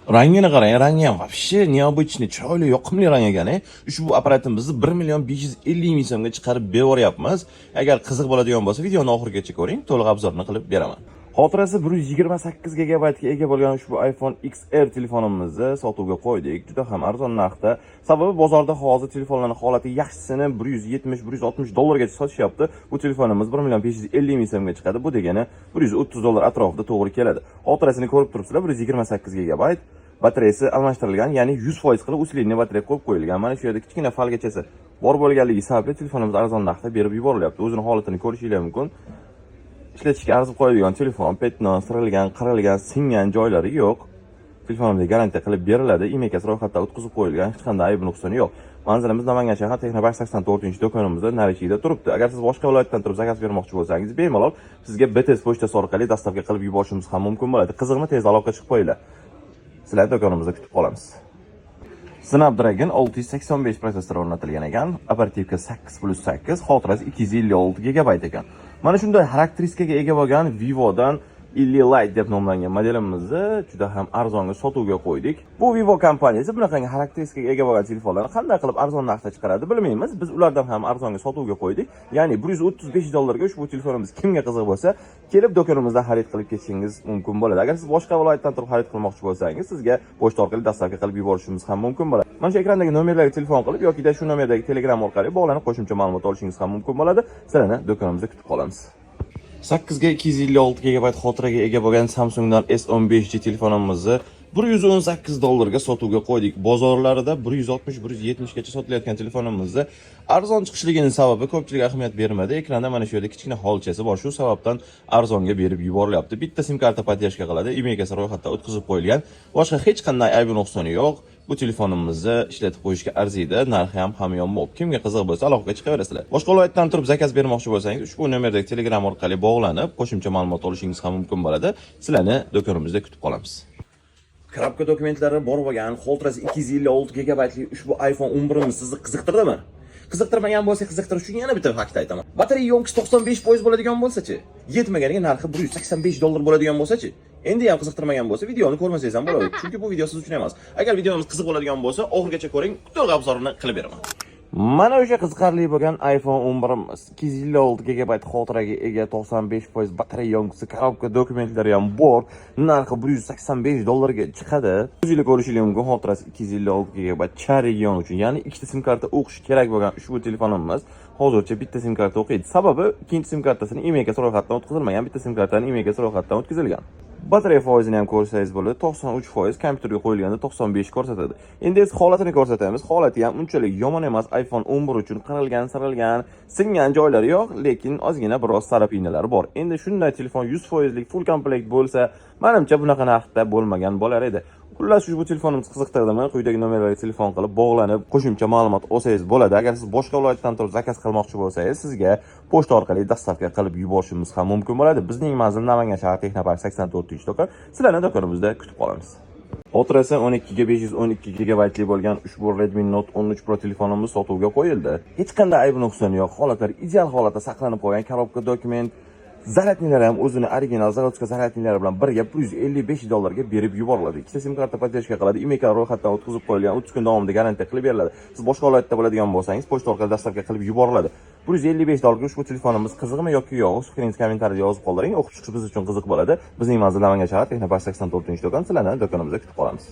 Rangini qarang, rangi ham вообще необычный, chiroyli, yoqimli rang ekan. Ushbu apparatimizni 1 550 ming so'mga chiqarib beryapmiz. Agar qiziq bo'ladigan bo'lsa, videoni oxirigacha ko'ring, to'liq obzorini qilib beraman. Xotirasi 128 GB ga ega bo'lgan ushbu iPhone XR telefonimizni sotuvga qo'ydik. Juda ham arzon narxda. Sababi bozorda hozir telefonlarning holati yaxshisini 170-160 dollargacha sotishyapti. Bu telefonimiz 1 550 ming so'mga chiqadi. Bu degani 130 dollar atrofida to'g'ri keladi. Xotirasini ko'rib turibsizlar, 128 GB. Batareyasi almashtirilgan, ya'ni 100% qilib uslinli batareya qo'yib qo'yilgan. Mana shu yerda kichkina falgachasi bor bo'lganligi sababli telefonimiz arzon narxda berib yuborilyapti. O'zining holatini ko'rishingiz mumkin. Ishlatishga arzib qo'yilgan telefon, petnon, sirilgan, qirilgan, singan joylari yo'q. Telefonimizga garantiya qilib beriladi. Imekasi ro'yxatdan o'tkazib qo'yilgan, hech qanday aybi nuqsoni yo'q. Manzilimiz Namangan shahar Texnopark 84-do'konimizda Narichida turibdi. Agar siz boshqa viloyatdan turib zakaz bermoqchi bo'lsangiz, bemalol sizga BTS pochtasi orqali dostavka qilib yuborishimiz ham mumkin bo'ladi. Qiziqmi, tez aloqa chiqib qo'yinglar. Sizlarni do'konimizda kutib qolamiz. Snapdragon 685 prosessor o'rnatilgan ekan. Operativka 8+8, xotirasi 256 GB ekan. Mana shunday xarakteristikaga ega bo'lgan Vivodan Illy Lite deb nomlangan modelimizni juda ham arzonga sotuvga qo'ydik. Bu Vivo kompaniyasi bunaqangi xarakteristikaga ega bo'lgan telefonlarni qanday qilib arzon narxda chiqaradi bilmaymiz. Biz ulardan ham arzonga sotuvga qo'ydik. Ya'ni 135 dollarga ushbu telefonimiz kimga qiziq bo'lsa, kelib do'konimizdan xarid qilib ketishingiz mumkin bo'ladi. Agar siz boshqa viloyatdan turib xarid qilmoqchi bo'lsangiz, sizga pochta orqali dostavka qilib yuborishimiz ham mumkin bo'ladi. Mana shu ekrandagi nomerlarga telefon qilib yoki shu nomerdagi Telegram orqali bog'lanib qo'shimcha ma'lumot olishingiz ham mumkin bo'ladi. Sizlarni do'konimizda kutib qolamiz. 8 ga 256 GB xotiraga ega bo'lgan Samsungdan S15G telefonimizni 118 dollarga sotuvga qo'ydik. Bozorlarida 160-170 gacha sotilayotgan telefonimizni arzon chiqishligining sababi ko'pchilik ahamiyat bermadi. Ekranda mana shu yerda kichkina holchasi bor. Shu sababdan arzonga berib yuborilyapti. Bitta sim karta podдержка qiladi. Imekasi ro'yxatdan o'tkazib qo'yilgan. Boshqa hech qanday aybi nuqsoni yo'q. Bu telefonimizni ishlatib qo'yishga arziydi. Narxi ham hamyonbop. Kimga qiziq bo'lsa aloqaga chiqaverasizlar. Boshqa viloyatdan turib zakaz bermoqchi bo'lsangiz, ushbu nomerdagi Telegram orqali bog'lanib, qo'shimcha ma'lumot olishingiz ham mumkin bo'ladi. Sizlarni do'konimizda kutib qolamiz. Korobka dokumentlari bor bo'lgan, xotirasi 256 GB lik ushbu iPhone 11 sizni qiziqtirdimi? Qiziqtirmagan bo'lsa, qiziqtirish uchun yana bitta fakt aytaman. Batareya yonkisi 95% bo'ladigan bo'lsa-chi, yetmaganiga narxi 185 dollar bo'ladigan bo'lsa-chi, endi ham qiziqtirmagan bo'lsa, videoni ko'rmasangiz ham bo'ladi. Chunki bu video siz uchun emas. Agar videomiz qiziq bo'ladigan bo'lsa, oxirigacha ko'ring, to'liq obzorini qilib beraman. Mana o'sha qiziqarli bo'lgan iPhone 11 256 GB xotiraga ega, 95% batareya yonkisi, korobka dokumentlari ham bor. Narxi 185 dollarga chiqadi. O'zingiz ko'rishingiz mumkin, xotirasi 256 GB charigion uchun, ya'ni ikkita sim karta o'qish kerak bo'lgan ushbu telefonimiz hozircha bitta sim karta o'qiydi. Sababi ikkinchi sim kartasini imekasi ro'yxatdan o'tkazilmagan, bitta sim kartani imekasi ro'yxatdan o'tkazilgan. Batareya foizini ham ko'rsangiz bo'ladi, 93%, kompyuterga qo'yilganda 95 ko'rsatadi. Endi esa holatini ko'rsatamiz. Holati ham unchalik yomon emas. iPhone 11 uchun qirilgan, sirilgan, singan joylari yo'q, lekin ozgina biroz sarapinalari bor. Endi shunday telefon 100% lik full komplekt bo'lsa, menimcha bunaqa narxda bo'lmagan bo'lar edi. Xullas, ushbu telefonimiz qiziqtirdimi? Quyidagi nomerlarga telefon qilib bog'lanib, qo'shimcha ma'lumot olsangiz bo'ladi. Agar siz boshqa viloyatdan turib zakaz qilmoqchi bo'lsangiz, sizga pochta orqali dostavka qilib yuborishimiz ham mumkin bo'ladi. Bizning manzil Namangan shahar Texnopark 84-do'kon. Sizlarni do'konimizda kutib qolamiz. Xotirasi 12 ga 512 GB lik bo'lgan ushbu Redmi Note 13 Pro telefonimiz sotuvga qo'yildi. Hech qanday aybi nuqsoni yo'q. Holatlar ideal holatda saqlanib qolgan. Korobka dokument, zaryadnilari ham o'zini original zavodska zaryadnilari bilan birga 155 dollarga berib yuboriladi. Ikkita sim karta podдержка qiladi. Imeklar ro'yxatdan o'tkazib qo'yilgan, 30 kun davomida garantiya qilib beriladi. Siz boshqa viloyatda bo'ladigan bo'lsangiz, pochta orqali dostavka qilib yuboriladi. 155 dollarga ushbu telefonimiz qiziqmi yoki yo'q? O'z fikringizni kommentariyada yozib qoldiring. O'qib chiqish biz uchun qiziq bo'ladi. Bizning manzil Namangan shahar Texnopark 84-do'kon. Sizlarni do'konimizda kutib qolamiz.